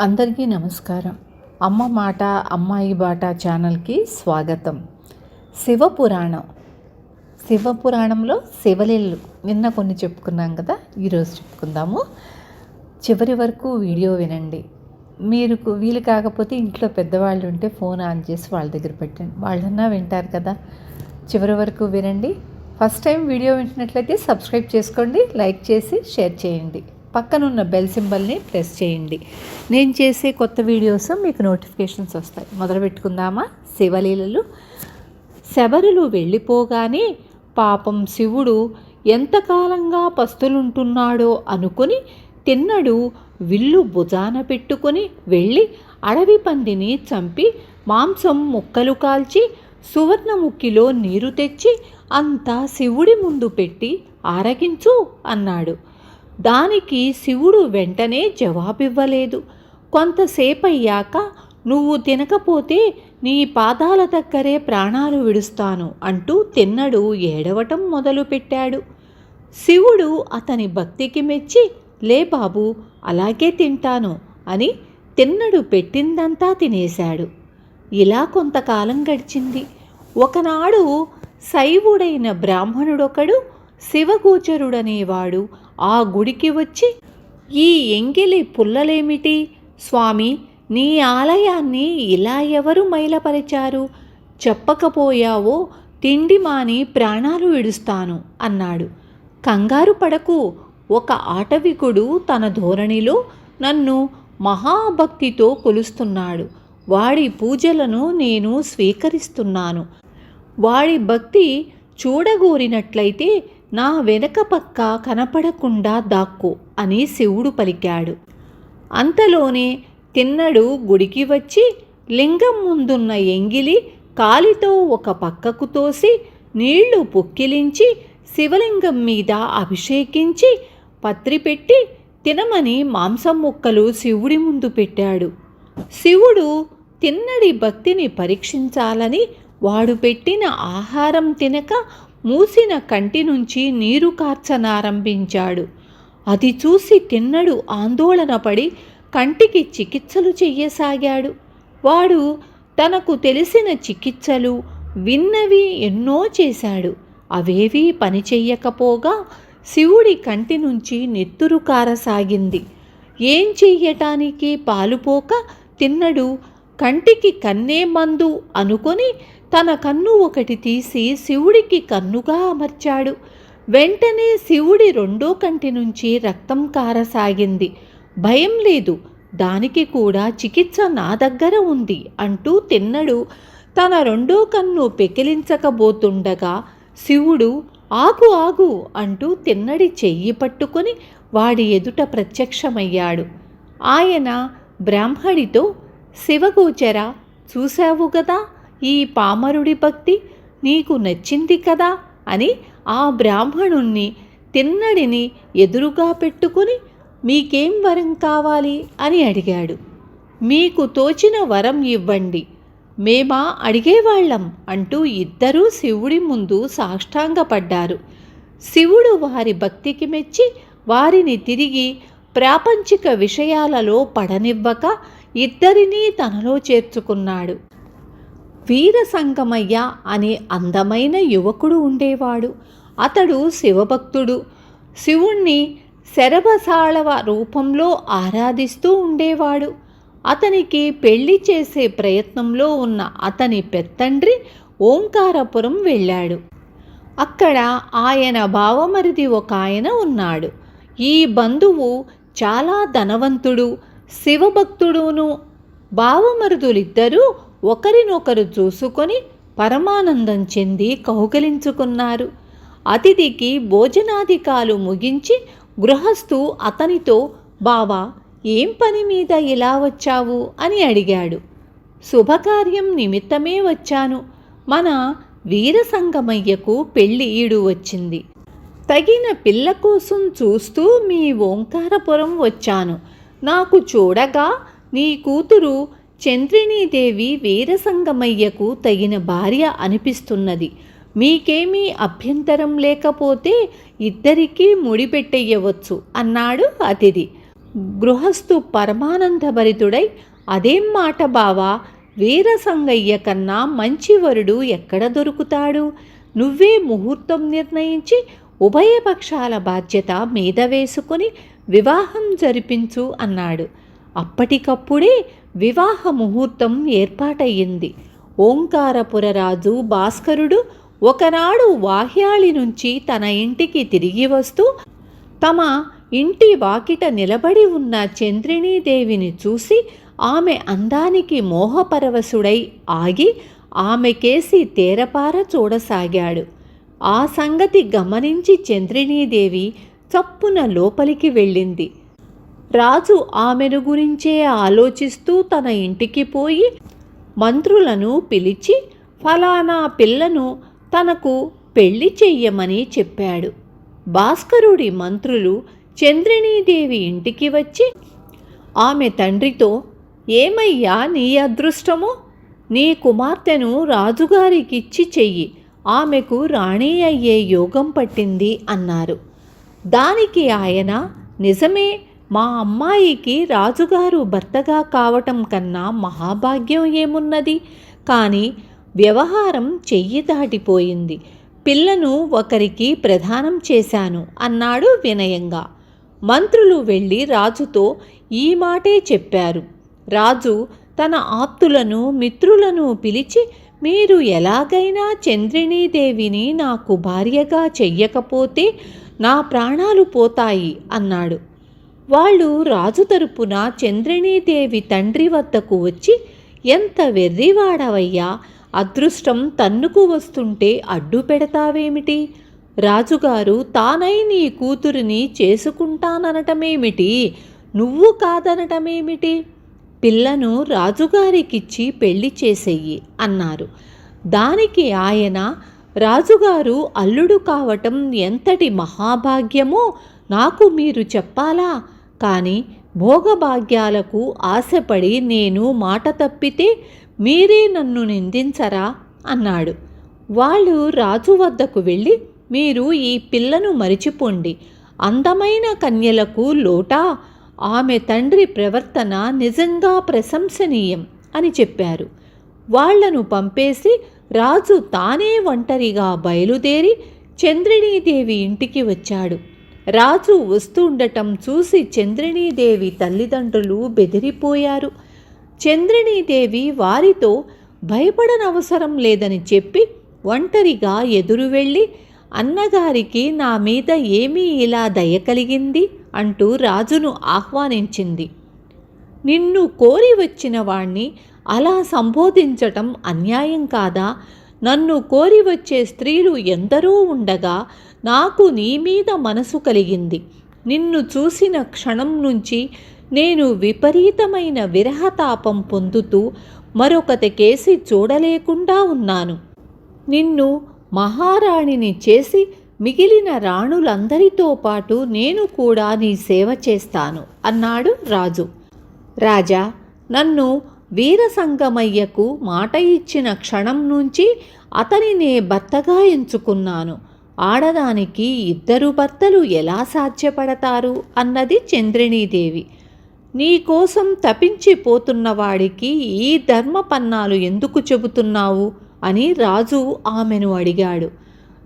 అందరికీ నమస్కారం. అమ్మ మాట అమ్మాయి బాట ఛానల్కి స్వాగతం. శివపురాణంలో శివలీలలు నిన్న కొన్ని చెప్పుకున్నాం కదా, ఈరోజు చెప్పుకుందాము. చివరి వరకు వీడియో వినండి. మీరు వీలు కాకపోతే ఇంట్లో పెద్దవాళ్ళు ఉంటే ఫోన్ ఆన్ చేసి వాళ్ళ దగ్గర పెట్టండి, వాళ్ళన్నా వింటారు కదా. చివరి వరకు వినండి. ఫస్ట్ టైం వీడియో వింటున్నట్లయితే సబ్స్క్రైబ్ చేసుకోండి, లైక్ చేసి షేర్ చేయండి, పక్కనున్న బెల్ సింబల్ని ప్రెస్ చేయండి. నేను చేసే కొత్త వీడియోస్ మీకు నోటిఫికేషన్స్ వస్తాయి. మొదలు పెట్టుకుందామా? శివలీలలు. శబరులు వెళ్ళిపోగానే పాపం శివుడు ఎంతకాలంగా పస్తులుంటున్నాడో అనుకుని తిన్నడు విల్లు భుజాన పెట్టుకొని వెళ్ళి అడవి పందిని చంపి మాంసం ముక్కలు కాల్చి సువర్ణముఖిలో నీరు తెచ్చి అంతా శివుడి ముందు పెట్టి ఆరగించు అన్నాడు. దానికి శివుడు వెంటనే జవాబివ్వలేదు. కొంతసేపయ్యాక నువ్వు తినకపోతే నీ పాదాల దగ్గరే ప్రాణాలు విడుస్తాను అంటూ తిన్నడు ఏడవటం మొదలుపెట్టాడు. శివుడు అతని భక్తికి మెచ్చి, లే బాబు, అలాగే తింటాను అని తిన్నడు పెట్టిందంతా తినేశాడు. ఇలా కొంతకాలం గడిచింది. ఒకనాడు శైవుడైన బ్రాహ్మణుడొకడు శివగోచరుడనేవాడు ఆ గుడికి వచ్చి, ఈ ఎంగిలి పుల్లలేమిటి స్వామి, నీ ఆలయాన్ని ఇలా ఎవరు మైలపరిచారు? చెప్పకపోయావో తిండి మాని ప్రాణాలు విడుస్తాను అన్నాడు. కంగారు పడకు, ఒక ఆటవికుడు తన ధోరణిలో నన్ను మహాభక్తితో కొలుస్తున్నాడు. వాడి పూజలను నేను స్వీకరిస్తున్నాను. వాడి భక్తి చూడగోరినట్లయితే నా వెనక పక్క కనపడకుండా దాక్కో అని శివుడు పలికాడు. అంతలోనే తిన్నడు గుడికి వచ్చి లింగం ముందున్న ఎంగిలి కాలితో ఒక పక్కకు తోసి నీళ్లు పుక్కిలించి శివలింగం మీద అభిషేకించి పత్రి పెట్టి తినమని మాంసం ముక్కలు శివుడి ముందు పెట్టాడు. శివుడు తిన్నడి భక్తిని పరీక్షించాలని వాడు పెట్టిన ఆహారం తినక మూసిన కంటి నుంచి నీరు కార్చనారంభించాడు. అది చూసి తిన్నడు ఆందోళన పడి కంటికి చికిత్సలు చెయ్యసాగాడు. వాడు తనకు తెలిసిన చికిత్సలు విన్నవి ఎన్నో చేశాడు. అవేవీ పనిచెయ్యకపోగా శివుడి కంటి నుంచి నెత్తురు కారసాగింది. ఏం చెయ్యటానికి పాలుపోక తిన్నడు కంటికి కన్నే మందు అనుకొని తన కన్ను ఒకటి తీసి శివుడికి కన్నుగా అమర్చాడు. వెంటనే శివుడి రెండో కంటి నుంచి రక్తం కారసాగింది. భయం లేదు, దానికి కూడా చికిత్స నా దగ్గర ఉంది అంటూ తిన్నడు తన రెండో కన్ను పెకిలించకబోతుండగా శివుడు ఆగు ఆగు అంటూ తిన్నడి చెయ్యి పట్టుకొని వాడి ఎదుట ప్రత్యక్షమయ్యాడు. ఆయన బ్రాహ్మడితో, శివగోచర, చూశావు గదా, ఈ పామరుడి భక్తి నీకు నచ్చింది కదా అని ఆ బ్రాహ్మణుణ్ణి తిన్నడిని ఎదురుగా పెట్టుకుని, మీకేం వరం కావాలి అని అడిగాడు. మీకు తోచిన వరం ఇవ్వండి, మేమా అడిగేవాళ్ళం అంటూ ఇద్దరూ శివుడి ముందు సాష్టాంగపడ్డారు. శివుడు వారి భక్తికి మెచ్చి వారిని తిరిగి ప్రాపంచిక విషయాలలో పడనివ్వక ఇద్దరినీ తనలో చేర్చుకున్నాడు. వీరసంగమయ్య అనే అందమైన యువకుడు ఉండేవాడు. అతడు శివభక్తుడు. శివుణ్ణి శరభసాళవ రూపంలో ఆరాధిస్తూ ఉండేవాడు. అతనికి పెళ్లి చేసే ప్రయత్నంలో ఉన్న అతని పెత్తండ్రి ఓంకారపురం వెళ్ళాడు. అక్కడ ఆయన బావమరిది ఒక ఆయన ఉన్నాడు. ఈ బంధువు చాలా ధనవంతుడు, శివభక్తుడును. బావమరుదులిద్దరూ ఒకరినొకరు చూసుకొని పరమానందం చెంది కౌగిలించుకున్నారు. అతిథికి భోజనాధికాలు ముగించి గృహస్థు అతనితో, బావా, ఏం పని మీద ఇలా వచ్చావు అని అడిగాడు. శుభకార్యం నిమిత్తమే వచ్చాను. మన వీరసంగమయ్యకు పెళ్లి ఈడు వచ్చింది. తగిన పిల్ల కోసం చూస్తూ మీ ఓంకారపురం వచ్చాను. నాకు చూడగా నీ కూతురు చంద్రినీదేవి వీరసంగమయ్యకు తగిన భార్య అనిపిస్తున్నది. మీకేమీ అభ్యంతరం లేకపోతే ఇద్దరికీ ముడిపెట్టేయవచ్చు అన్నాడు అతిథి. గృహస్థు పరమానందభరితుడై, అదేం మాట బావా, వీరసంగయ్య కన్నా మంచి వరుడు ఎక్కడ దొరుకుతాడు? నువ్వే ముహూర్తం నిర్ణయించి ఉభయపక్షాల బాధ్యత మీద వేసుకొని వివాహం జరిపించు అన్నాడు. అప్పటికప్పుడే వివాహ ముహూర్తం ఏర్పాటయ్యింది. ఓంకారపురరాజు భాస్కరుడు ఒకనాడు వాహ్యాళి నుంచి తన ఇంటికి తిరిగి వస్తూ తమ ఇంటి వాకిట నిలబడి ఉన్న చంద్రిణీదేవిని చూసి ఆమె అందానికి మోహపరవశుడై ఆగి ఆమెకేసి తేరపార చూడసాగాడు. ఆ సంగతి గమనించి చంద్రిణీదేవి చప్పున లోపలికి వెళ్ళింది. రాజు ఆమెను గురించే ఆలోచిస్తూ తన ఇంటికి పోయి మంత్రులను పిలిచి ఫలానా పిల్లను తనకు పెళ్లి చెయ్యమని చెప్పాడు. భాస్కరుడి మంత్రులు చంద్రిణీదేవి ఇంటికి వచ్చి ఆమె తండ్రితో, ఏమయ్యా నీ అదృష్టమో, నీ కుమార్తెను రాజుగారికిచ్చి చెయ్యి, ఆమెకు రాణి అయ్యే యోగం పట్టింది అన్నారు. దానికి ఆయన, నిజమే, మా అమ్మాయికి రాజుగారు భర్తగా కావటం కన్నా మహాభాగ్యం ఏమున్నది, కానీ వ్యవహారం చెయ్యి దాటిపోయింది, పిల్లను ఒకరికి ప్రదానం చేశాను అన్నాడు వినయంగా. మంత్రులు వెళ్ళి రాజుతో ఈ మాటే చెప్పారు. రాజు తన ఆప్తులను మిత్రులను పిలిచి, మీరు ఎలాగైనా చంద్రిణీదేవిని నాకు భార్యగా చెయ్యకపోతే నా ప్రాణాలు పోతాయి అన్నాడు. వాళ్ళు రాజు తరపున చంద్రిణీదేవి తండ్రి వద్దకు వచ్చి, ఎంత వెర్రివాడవయ్యా, అదృష్టం తన్నుకు వస్తుంటే అడ్డు పెడతావేమిటి? రాజుగారు తానై నీ కూతురిని చేసుకుంటాననటమేమిటి, నువ్వు కాదనటమేమిటి? పిల్లను రాజుగారికిచ్చి పెళ్లి చేసెయ్యి అన్నారు. దానికి ఆయన, రాజుగారు అల్లుడు కావటం ఎంతటి మహాభాగ్యమో నాకు మీరు చెప్పాలా? కానీ భోగభాగ్యాలకు ఆశపడి నేను మాట తప్పితే మీరే నన్ను నిందించరా అన్నాడు. వాళ్ళు రాజు వద్దకు వెళ్ళి, మీరు ఈ పిల్లను మరిచిపోండి, అందమైన కన్యలకు లోటా, ఆమె తండ్రి ప్రవర్తన నిజంగా ప్రశంసనీయం అని చెప్పారు. వాళ్లను పంపేసి రాజు తానే ఒంటరిగా బయలుదేరి చంద్రిణీదేవి ఇంటికి వచ్చాడు. రాజు వస్తుండటం చూసి చంద్రిణీదేవి తల్లిదండ్రులు బెదిరిపోయారు. చంద్రిణీదేవి వారితో భయపడనవసరం లేదని చెప్పి ఒంటరిగా ఎదురు వెళ్ళి, అన్నగారికి నా మీద ఏమీ ఇలా దయ కలిగింది అంటూ రాజును ఆహ్వానించింది. నిన్ను కోరి వచ్చిన వాణ్ణి అలా సంబోధించటం అన్యాయం కాదా? నన్ను కోరి వచ్చే స్త్రీలు ఎందరో ఉండగా నాకు నీ మీద మనసు కలిగింది. నిన్ను చూసిన క్షణం నుంచి నేను విపరీతమైన విరహతాపం పొందుతూ మరొకతికేసి చూడలేకుండా ఉన్నాను. నిన్ను మహారాణిని చేసి మిగిలిన రాణులందరితో పాటు నేను కూడా నీ సేవ చేస్తాను అన్నాడు రాజు. రాజా, నన్ను వీరసంగమయ్యకు మాట ఇచ్చిన క్షణం నుంచి అతనినే భర్తగా ఎంచుకున్నాను. ఆడదానికి ఇద్దరు భర్తలు ఎలా సాధ్యపడతారు అన్నది చంద్రిణీదేవి. నీకోసం తపించిపోతున్నవాడికి ఈ ధర్మపన్నాలు ఎందుకు చెబుతున్నావు అని రాజు ఆమెను అడిగాడు.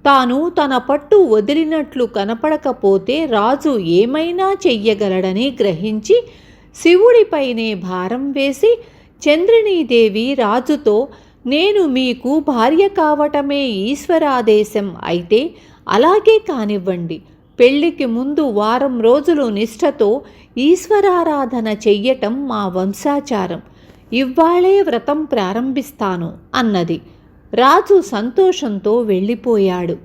తాను తన పట్టు వదిలినట్లు కనపడకపోతే రాజు ఏమైనా చెయ్యగలడని గ్రహించి శివుడిపైనే భారం వేసి చంద్రిణీదేవి రాజుతో, నేను మీకు భార్య కావటమే ఈశ్వరాదేశం అయితే అలాగే కానివ్వండి. పెళ్లికి ముందు వారం రోజులు నిష్ఠతో ఈశ్వరారాధన చెయ్యటం మా వంశాచారం. ఇవ్వాళే వ్రతం ప్రారంభిస్తాను అన్నది. రాజు సంతోషంతో వెళ్ళిపోయాడు.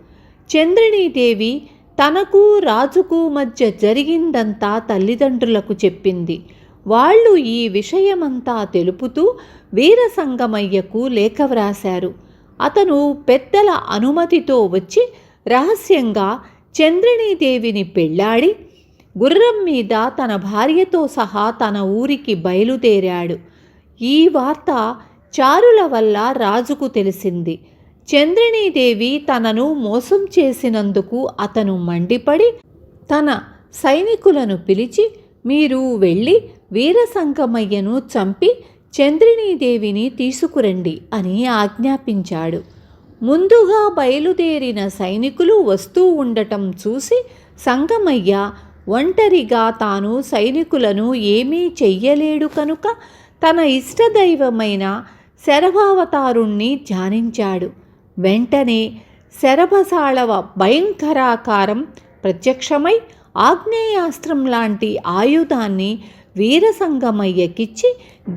చంద్రిణీదేవి తనకు రాజుకు మధ్య జరిగిందంతా తల్లిదండ్రులకు చెప్పింది. వాళ్ళు ఈ విషయమంతా తెలుపుతూ వీరసంగమయ్యకు లేఖ వ్రాశారు. అతను పెద్దల అనుమతితో వచ్చి రహస్యంగా చంద్రిణీదేవిని పెళ్లాడి గుర్రం మీద తన భార్యతో సహా తన ఊరికి బయలుదేరాడు. ఈ వార్త చారుల వల్ల రాజుకు తెలిసింది. చంద్రిణీదేవి తనను మోసం చేసినందుకు అతను మండిపడి తన సైనికులను పిలిచి, మీరు వెళ్ళి వీరసంగమయ్యను చంపి చంద్రినీదేవిని తీసుకురండి అని ఆజ్ఞాపించాడు. ముందుగా బయలుదేరిన సైనికులు వస్తూ ఉండటం చూసి సంగమయ్య ఒంటరిగా తాను సైనికులను ఏమీ చెయ్యలేడు కనుక తన ఇష్టదైవమైన శరభావతారుణ్ణి ధ్యానించాడు. వెంటనే శరభసాళవ భయంకరాకారం ప్రత్యక్షమై ఆగ్నేయాస్త్రం లాంటి ఆయుధాన్ని వీరసంగమయ్యకిచ్చి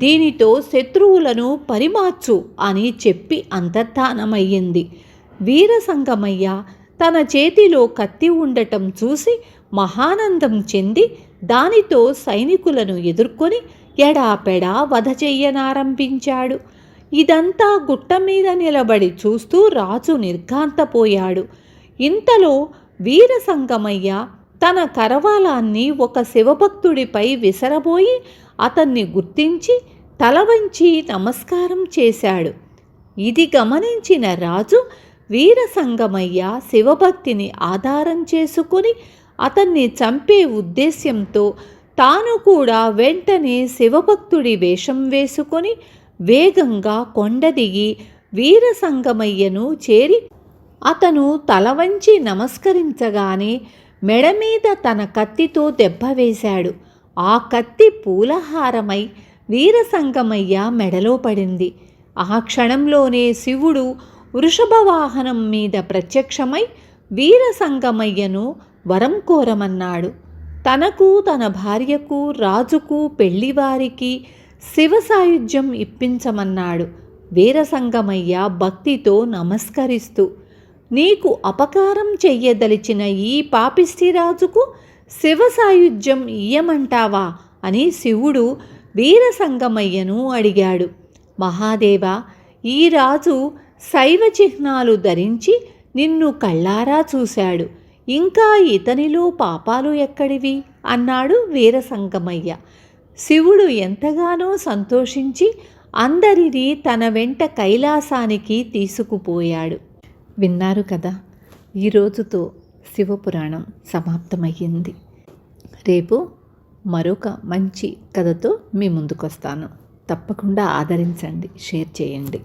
దీనితో శత్రువులను పరిమార్చు అని చెప్పి అంతర్ధానమయ్యింది. వీరసంగమయ్య తన చేతిలో కత్తి ఉండటం చూసి మహానందం చెంది దానితో సైనికులను ఎదుర్కొని ఎడాపెడా వధ చెయ్యనారంభించాడు. ఇదంతా గుట్ట మీద నిలబడి చూస్తూ రాజు నిర్ఘాంతపోయాడు. ఇంతలో వీరసంగమయ్య తన కరవాలాన్ని ఒక శివభక్తుడిపై విసరబోయి అతన్ని గుర్తించి తల వంచి నమస్కారం చేశాడు. ఇది గమనించిన రాజు వీరసంగమయ్య శివభక్తిని ఆధారం చేసుకుని అతన్ని చంపే ఉద్దేశ్యంతో తాను కూడా వెంటనే శివభక్తుడి వేషం వేసుకొని వేగంగా కొండ దిగి వీరసంగమయ్యను చేరి అతను తల వంచి నమస్కరించగానే మెడ మీద తన కత్తితో దెబ్బ వేశాడు. ఆ కత్తి పూలహారమై వీరసంగమయ్య మెడలో పడింది. ఆ క్షణంలోనే శివుడు వృషభవాహనం మీద ప్రత్యక్షమై వీరసంగమయ్యను వరం కోరమన్నాడు. తనకు తన భార్యకు రాజుకు పెళ్లివారికి శివ సాయుధ్యం ఇప్పించమన్నాడు. వీరసంగమయ్య భక్తితో నమస్కరిస్తూ, నీకు అపకారం చెయ్యదలిచిన ఈ పాపిష్టిరాజుకు శివ సాయుధ్యం ఇయ్యమంటావా అని శివుడు వీరసంగమయ్యను అడిగాడు. మహాదేవ, ఈ రాజు శైవ చిహ్నాలు ధరించి నిన్ను కళ్ళారా చూశాడు. ఇంకా ఇతనిలో పాపాలు ఎక్కడివి అన్నాడు వీరసంగమయ్య. శివుడు ఎంతగానో సంతోషించి అందరినీ తన వెంట కైలాసానికి తీసుకుపోయాడు. విన్నారు కదా, ఈరోజుతో శివపురాణం సమాప్తమయ్యింది. రేపు మరొక మంచి కథతో మీ ముందుకొస్తాను. తప్పకుండా ఆదరించండి, షేర్ చేయండి.